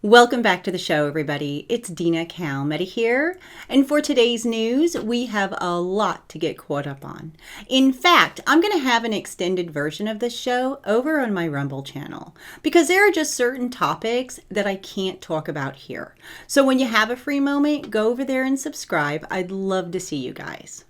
Welcome back to the show, everybody. It's DinaKalmeta here, and for today's news, we have a lot to get caught up on. In fact, I'm going to have an extended version of this show over on my Rumble channel, because there are just certain topics that I can't talk about here. So when you have a free moment, go over there and subscribe. I'd love to see you guys.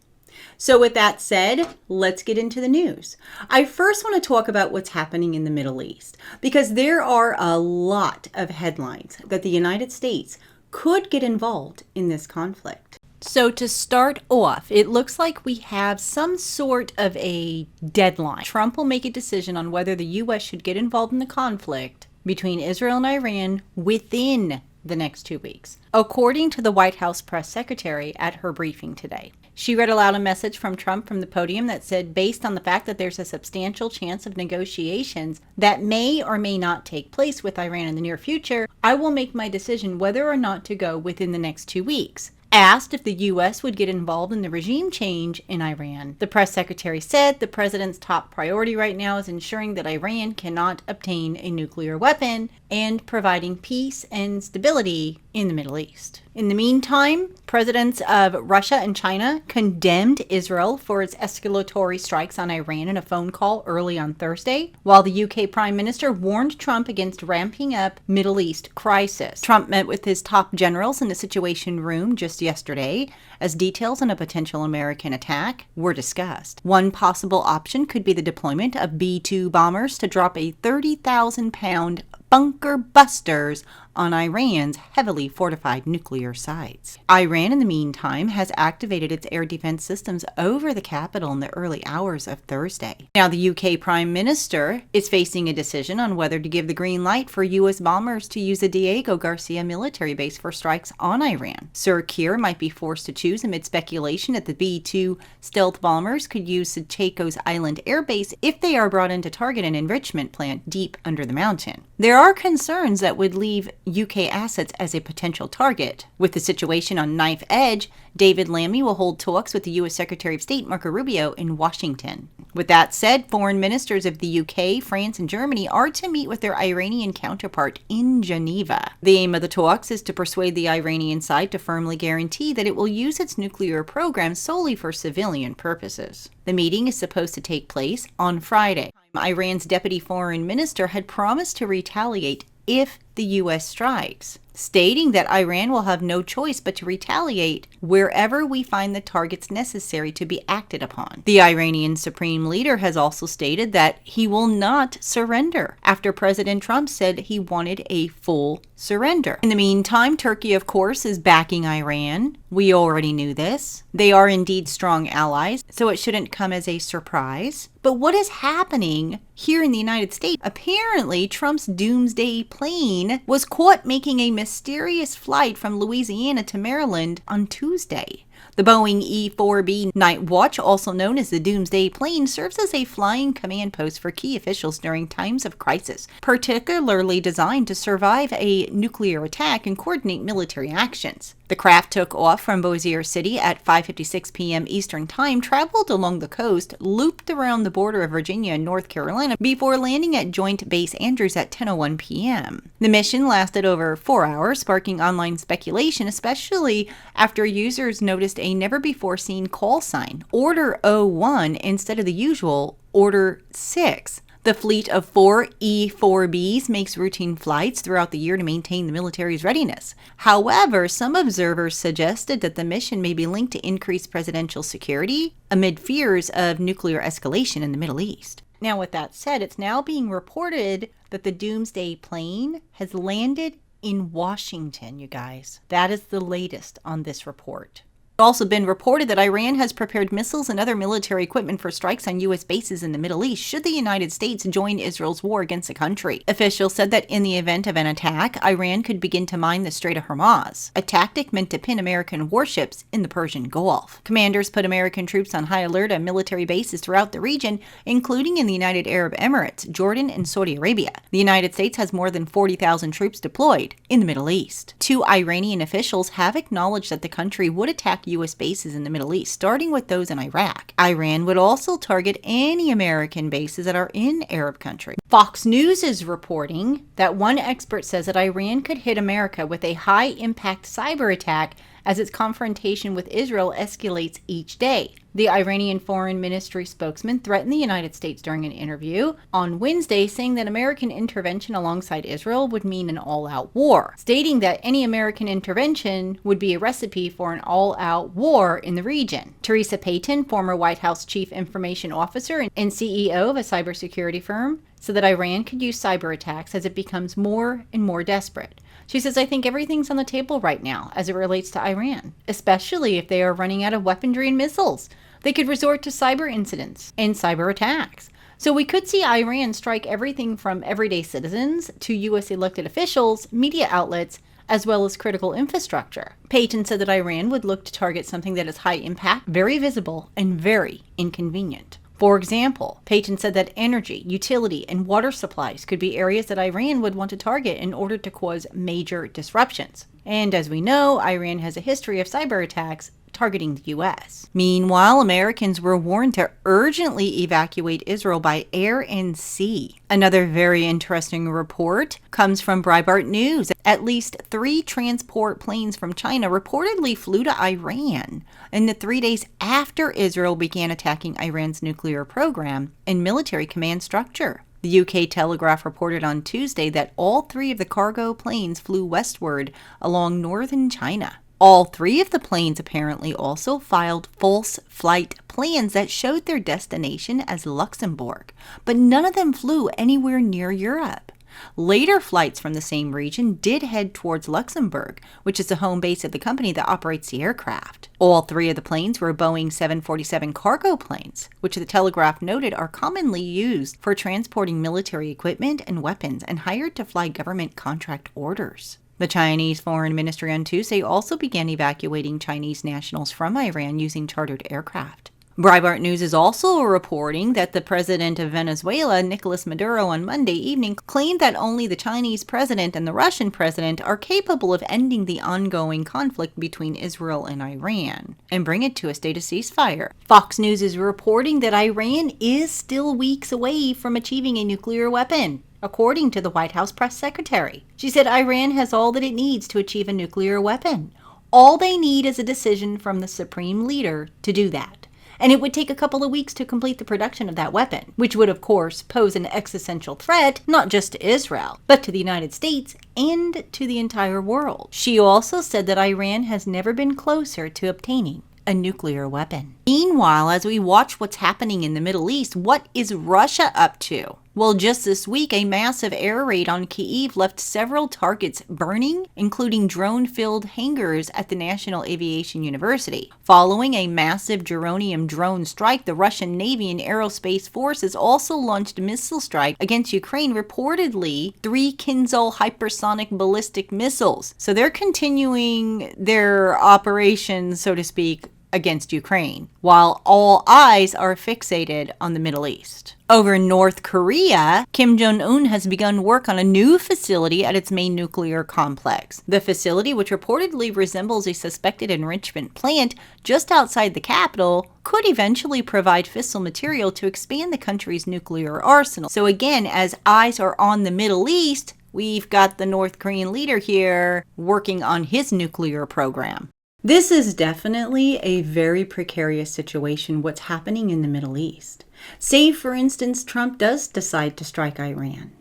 So with that said, let's get into the news. I first want to talk about what's happening in the Middle East, because there are a lot of headlines that the United States could get involved in this conflict. So to start off, it looks like we have some sort of a deadline. Trump will make a decision on whether the U.S. should get involved in the conflict between Israel and Iran within the next 2 weeks, according to the White House press secretary at her briefing today. She read aloud a message from Trump from the podium that said, based on the fact that there's a substantial chance of negotiations that may or may not take place with Iran in the near future, I will make my decision whether or not to go within the next 2 weeks. Asked if the U.S. would get involved in the regime change in Iran, the press secretary said the president's top priority right now is ensuring that Iran cannot obtain a nuclear weapon and providing peace and stability in the Middle East. In the meantime, presidents of Russia and China condemned Israel for its escalatory strikes on Iran in a phone call early on Thursday, while the UK Prime Minister warned Trump against ramping up Middle East crisis. Trump met with his top generals in the Situation Room just yesterday as details on a potential American attack were discussed. One possible option could be the deployment of B-2 bombers to drop a 30,000-pound bunker busters on Iran's heavily fortified nuclear sites. Iran, in the meantime, has activated its air defense systems over the capital in the early hours of Thursday. Now, the UK Prime Minister is facing a decision on whether to give the green light for U.S. bombers to use the Diego Garcia military base for strikes on Iran. Sir Keir might be forced to choose amid speculation that the B-2 stealth bombers could use Sechiko's Island Air Base if they are brought in to target an enrichment plant deep under the mountain. There are concerns that would leave UK assets as a potential target. With the situation on knife edge, David Lammy will hold talks with the U.S. Secretary of State Marco Rubio in Washington. With that said, foreign ministers of the UK, France, and Germany are to meet with their Iranian counterpart in Geneva. The aim of the talks is to persuade the Iranian side to firmly guarantee that it will use its nuclear program solely for civilian purposes. The meeting is supposed to take place on Friday. Iran's deputy foreign minister had promised to retaliate if the U.S. strikes, stating that Iran will have no choice but to retaliate wherever we find the targets necessary to be acted upon. The Iranian supreme leader has also stated that he will not surrender after President Trump said he wanted a full surrender. In the meantime, Turkey, of course, is backing Iran. We already knew this. They are indeed strong allies, so it shouldn't come as a surprise. But what is happening here in the United States? Apparently, Trump's Doomsday Plane was caught making a mysterious flight from Louisiana to Maryland on Tuesday. The Boeing E-4B Night Watch, also known as the Doomsday Plane, serves as a flying command post for key officials during times of crisis, particularly designed to survive a nuclear attack and coordinate military actions. The craft took off from Bossier City at 5:56 p.m. Eastern Time, traveled along the coast, looped around the border of Virginia and North Carolina before landing at Joint Base Andrews at 10:01 p.m. The mission lasted over 4 hours, sparking online speculation, especially after users noticed a never-before-seen call sign, Order 01, instead of the usual Order 6. The fleet of 4 E-4Bs makes routine flights throughout the year to maintain the military's readiness. However, some observers suggested that the mission may be linked to increased presidential security amid fears of nuclear escalation in the Middle East. Now, with that said, it's now being reported that the Doomsday Plane has landed in Washington, you guys. That is the latest on this report. It's also been reported that Iran has prepared missiles and other military equipment for strikes on U.S. bases in the Middle East should the United States join Israel's war against the country. Officials said that in the event of an attack, Iran could begin to mine the Strait of Hormuz, a tactic meant to pin American warships in the Persian Gulf. Commanders put American troops on high alert at military bases throughout the region, including in the United Arab Emirates, Jordan, and Saudi Arabia. The United States has more than 40,000 troops deployed in the Middle East. 2 Iranian officials have acknowledged that the country would attack attack U.S. bases in the Middle East, starting with those in Iraq. Iran would also target any American bases that are in Arab countries. Fox News is reporting that one expert says that Iran could hit America with a high-impact cyber attack as its confrontation with Israel escalates each day. The Iranian Foreign Ministry spokesman threatened the United States during an interview on Wednesday, saying that American intervention alongside Israel would mean an all-out war, stating that any American intervention would be a recipe for an all-out war in the region. Teresa Payton, former White House Chief Information Officer and CEO of a cybersecurity firm, said that Iran could use cyber attacks as it becomes more and more desperate. She says, I think everything's on the table right now as it relates to Iran, especially if they are running out of weaponry and missiles. They could resort to cyber incidents and cyber attacks. So we could see Iran strike everything from everyday citizens to U.S. elected officials, media outlets, as well as critical infrastructure. Payton said that Iran would look to target something that is high impact, very visible, and very inconvenient. For example, Payton said that energy, utility, and water supplies could be areas that Iran would want to target in order to cause major disruptions. And as we know, Iran has a history of cyber attacks targeting the U.S. Meanwhile, Americans were warned to urgently evacuate Israel by air and sea. Another very interesting report comes from Breitbart News. At least 3 transport planes from China reportedly flew to Iran in the 3 days after Israel began attacking Iran's nuclear program and military command structure. The UK Telegraph reported on Tuesday that all 3 of the cargo planes flew westward along northern China. All 3 of the planes apparently also filed false flight plans that showed their destination as Luxembourg, but none of them flew anywhere near Europe. Later flights from the same region did head towards Luxembourg, which is the home base of the company that operates the aircraft. All 3 of the planes were Boeing 747 cargo planes, which the Telegraph noted are commonly used for transporting military equipment and weapons and hired to fly government contract orders. The Chinese Foreign Ministry on Tuesday also began evacuating Chinese nationals from Iran using chartered aircraft. Breitbart News is also reporting that the president of Venezuela, Nicolas Maduro, on Monday evening claimed that only the Chinese president and the Russian president are capable of ending the ongoing conflict between Israel and Iran and bring it to a state of ceasefire. Fox News is reporting that Iran is still weeks away from achieving a nuclear weapon, according to the White House press secretary. She said Iran has all that it needs to achieve a nuclear weapon. All they need is a decision from the supreme leader to do that. And it would take a couple of weeks to complete the production of that weapon, which would, of course, pose an existential threat not just to Israel, but to the United States and to the entire world. She also said that Iran has never been closer to obtaining a nuclear weapon. Meanwhile, as we watch what's happening in the Middle East, what is Russia up to? Well, just this week, a massive air raid on Kyiv left several targets burning, including drone-filled hangars at the National Aviation University. Following a massive germanium drone strike, the Russian Navy and Aerospace Forces also launched a missile strike against Ukraine, reportedly 3 Kinzhal hypersonic ballistic missiles. So they're continuing their operations, so to speak, against Ukraine, while all eyes are fixated on the Middle East. Over in North Korea, Kim Jong-un has begun work on a new facility at its main nuclear complex. The facility, which reportedly resembles a suspected enrichment plant just outside the capital, could eventually provide fissile material to expand the country's nuclear arsenal. So again, as eyes are on the Middle East, we've got the North Korean leader here working on his nuclear program. This is definitely a very precarious situation, what's happening in the Middle East. Say, for instance, Trump does decide to strike Iran.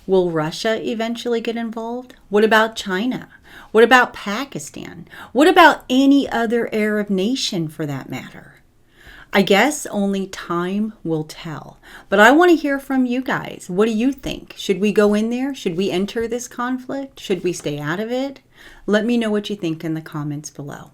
Will Russia eventually get involved? What about China? What about Pakistan? What about any other Arab nation for that matter? I guess only time will tell. But I want to hear from you guys. What do you think? Should we go in there? Should we enter this conflict? Should we stay out of it? Let me know what you think in the comments below.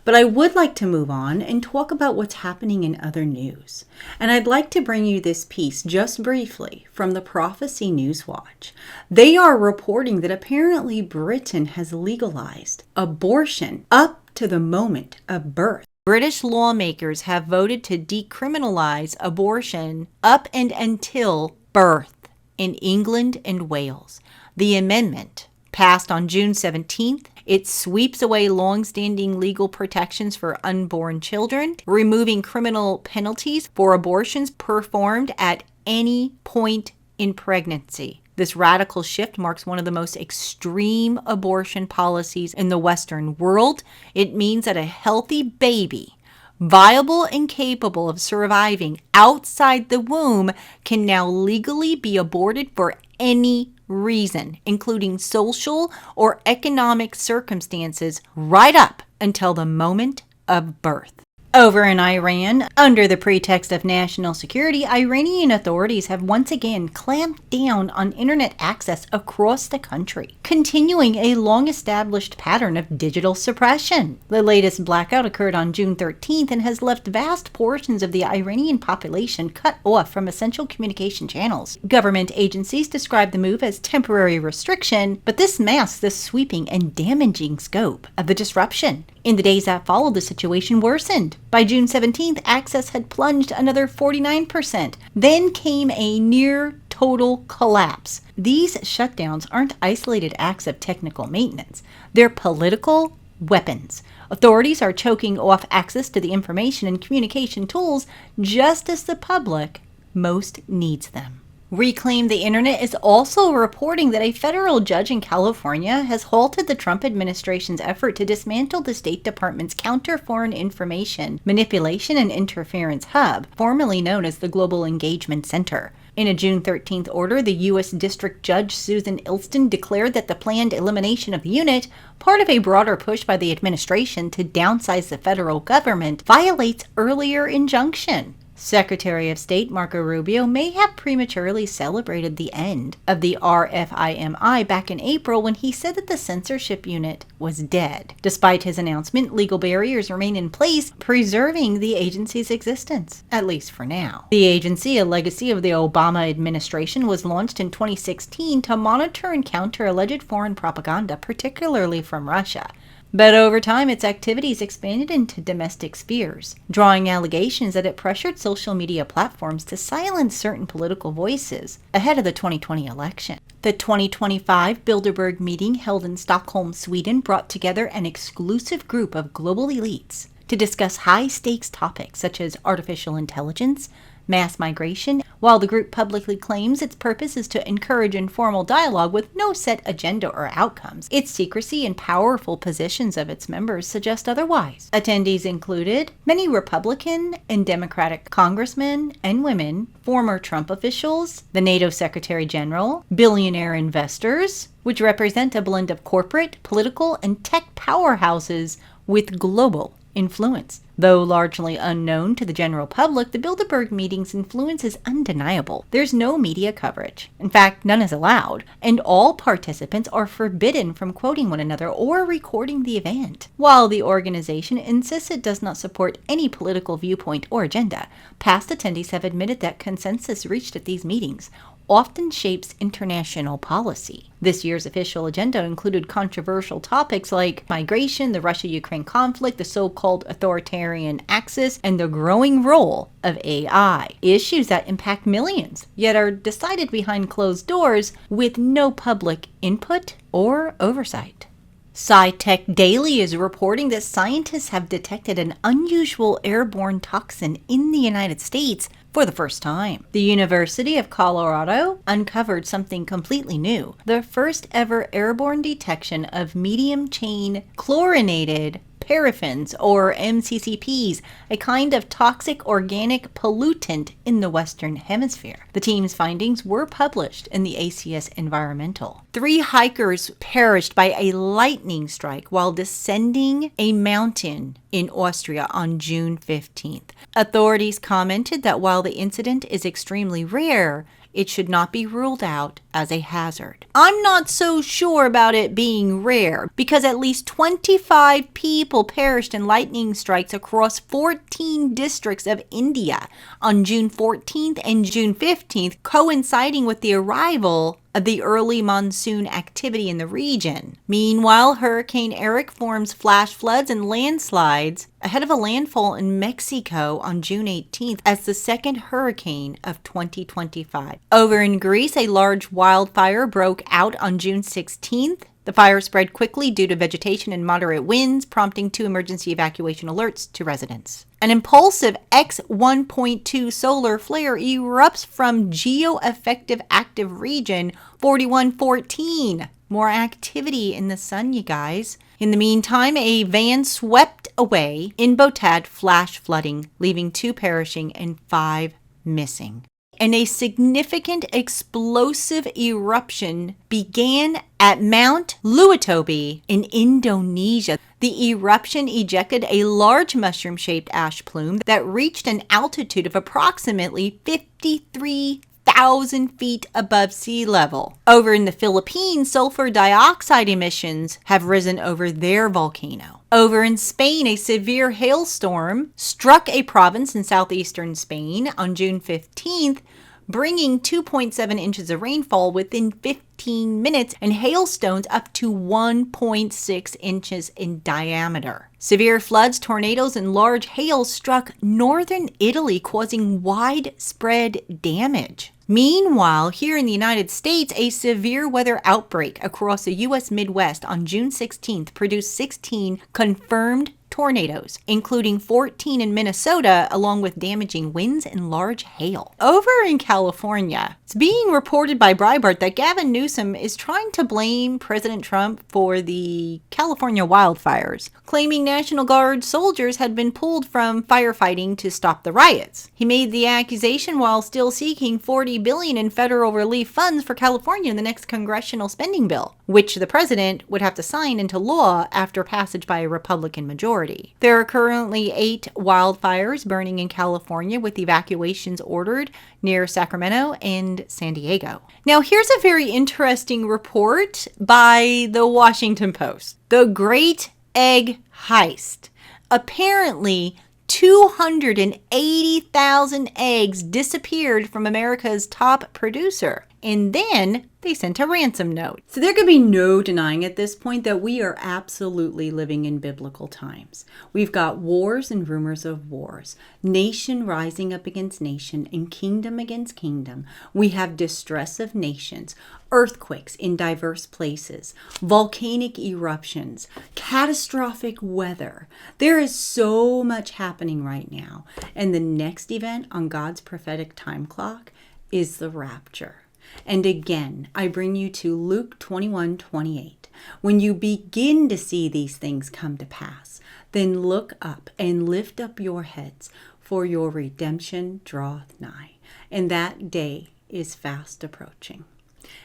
But I would like to move on and talk about what's happening in other news. And I'd like to bring you this piece just briefly from the Prophecy Newswatch. They are reporting that apparently Britain has legalized abortion up to the moment of birth. British lawmakers have voted to decriminalize abortion up and until birth in England and Wales. The amendment, passed on June 17th, It sweeps away long-standing legal protections for unborn children, removing criminal penalties for abortions performed at any point in pregnancy. This radical shift marks one of the most extreme abortion policies in the Western world. It means that a healthy baby, viable and capable of surviving outside the womb, can now legally be aborted for any reason, including social or economic circumstances, right up until the moment of birth. Over in Iran, under the pretext of national security, Iranian authorities have once again clamped down on internet access across the country, continuing a long-established pattern of digital suppression. The latest blackout occurred on June 13th and has left vast portions of the Iranian population cut off from essential communication channels. Government agencies describe the move as temporary restriction, but this masks the sweeping and damaging scope of the disruption. In the days that followed, the situation worsened. By June 17th, access had plunged another 49%. Then came a near total collapse. These shutdowns aren't isolated acts of technical maintenance. They're political weapons. Authorities are choking off access to the information and communication tools just as the public most needs them. Reclaim the Internet is also reporting that a federal judge in California has halted the Trump administration's effort to dismantle the State Department's Counter-Foreign Information Manipulation and Interference Hub, formerly known as the Global Engagement Center. In a June 13th order, the U.S. District Judge Susan Ilston declared that the planned elimination of the unit, part of a broader push by the administration to downsize the federal government, violates earlier injunction. Secretary of State Marco Rubio may have prematurely celebrated the end of the RFIMI back in April when he said that the censorship unit was dead. Despite his announcement, legal barriers remain in place, preserving the agency's existence, at least for now. The agency, a legacy of the Obama administration, was launched in 2016 to monitor and counter alleged foreign propaganda, particularly from Russia. But over time, its activities expanded into domestic spheres, drawing allegations that it pressured social media platforms to silence certain political voices ahead of the 2020 election. The 2025 Bilderberg meeting held in Stockholm, Sweden, brought together an exclusive group of global elites to discuss high-stakes topics such as artificial intelligence, mass migration, while the group publicly claims its purpose is to encourage informal dialogue with no set agenda or outcomes. Its secrecy and powerful positions of its members suggest otherwise. Attendees included many Republican and Democratic congressmen and women, former Trump officials, the NATO Secretary General, billionaire investors, which represent a blend of corporate, political, and tech powerhouses with global influence. Though largely unknown to the general public, the Bilderberg meeting's influence is undeniable. There's no media coverage. In fact, none is allowed, and all participants are forbidden from quoting one another or recording the event. While the organization insists it does not support any political viewpoint or agenda, past attendees have admitted that consensus reached at these meetings often shapes international policy. This year's official agenda included controversial topics like migration, the Russia-Ukraine conflict, the so-called authoritarian axis, and the growing role of AI, issues that impact millions, yet are decided behind closed doors with no public input or oversight. SciTech Daily is reporting that scientists have detected an unusual airborne toxin in the United States for the first time. The University of Colorado uncovered something completely new, the first ever airborne detection of medium-chain chlorinated paraffins, or MCCPs, a kind of toxic organic pollutant in the Western Hemisphere. The team's findings were published in the ACS Environmental. 3 hikers perished by a lightning strike while descending a mountain in Austria on June 15th. Authorities commented that while the incident is extremely rare, it should not be ruled out as a hazard. I'm not so sure about it being rare because at least 25 people perished in lightning strikes across 14 districts of India on June 14th and June 15th, coinciding with the arrival of the early monsoon activity in the region. Meanwhile, Hurricane Eric forms flash floods and landslides ahead of a landfall in Mexico on June 18th as the second hurricane of 2025. Over in Greece, a large wildfire broke out on June 16th. The fire spread quickly due to vegetation and moderate winds, prompting 2 emergency evacuation alerts to residents. An impulsive X1.2 solar flare erupts from geo-effective active region 4114. More activity in the sun, you guys. In the meantime, a van swept away in Botad, flash flooding, leaving 2 perishing and 5 missing. And a significant explosive eruption began at Mount Luatobi in Indonesia. The eruption ejected a large mushroom-shaped ash plume that reached an altitude of approximately 53,000 feet above sea level. Over in the Philippines, sulfur dioxide emissions have risen over their volcano. Over in Spain, a severe hailstorm struck a province in southeastern Spain on June 15th, bringing 2.7 inches of rainfall within 15 minutes and hailstones up to 1.6 inches in diameter. Severe floods, tornadoes, and large hail struck northern Italy, causing widespread damage. Meanwhile, here in the United States, a severe weather outbreak across the U.S. Midwest on June 16th produced 16 confirmed tornadoes, including 14 in Minnesota, along with damaging winds and large hail. Over in California, it's being reported by Breitbart that Gavin Newsom is trying to blame President Trump for the California wildfires, claiming National Guard soldiers had been pulled from firefighting to stop the riots. He made the accusation while still seeking $40 billion in federal relief funds for California in the next congressional spending bill, which the president would have to sign into law after passage by a Republican majority. There are currently 8 wildfires burning in California, with evacuations ordered near Sacramento and San Diego. Now, here's a very interesting report by the Washington Post. The Great Egg Heist. Apparently, 280,000 eggs disappeared from America's top producer, and then they sent a ransom note. So there could be no denying at this point that we are absolutely living in biblical times. We've got wars and rumors of wars, nation rising up against nation and kingdom against kingdom. We have distress of nations, earthquakes in diverse places, volcanic eruptions, catastrophic weather. There is so much happening right now. And the next event on God's prophetic time clock is the rapture. And again, I bring you to Luke 21:28. When you begin to see these things come to pass, then look up and lift up your heads, for your redemption draweth nigh. And that day is fast approaching.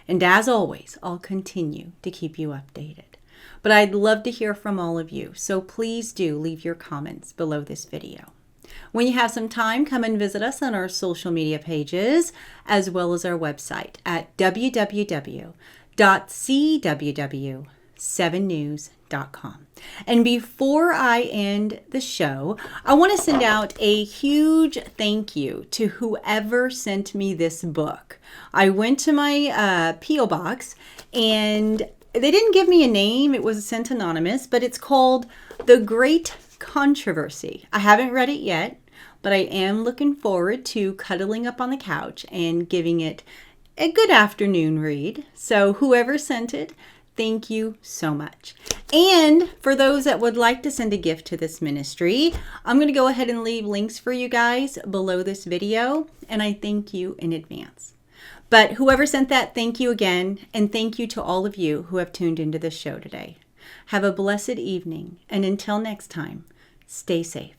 And as always, I'll continue to keep you updated. But I'd love to hear from all of you, so please do leave your comments below this video. When you have some time, come and visit us on our social media pages, as well as our website at www.cww7news.com. And before I end the show, I want to send out a huge thank you to whoever sent me this book. I went to my P.O. box, and they didn't give me a name. It was sent anonymous, but it's called The Great Controversy. I haven't read it yet, but I am looking forward to cuddling up on the couch and giving it a good afternoon read. So whoever sent it, thank you so much. And for those that would like to send a gift to this ministry, I'm going to go ahead and leave links for you guys below this video, and I thank you in advance. But whoever sent that, thank you again, and thank you to all of you who have tuned into this show today. Have a blessed evening, and until next time, stay safe.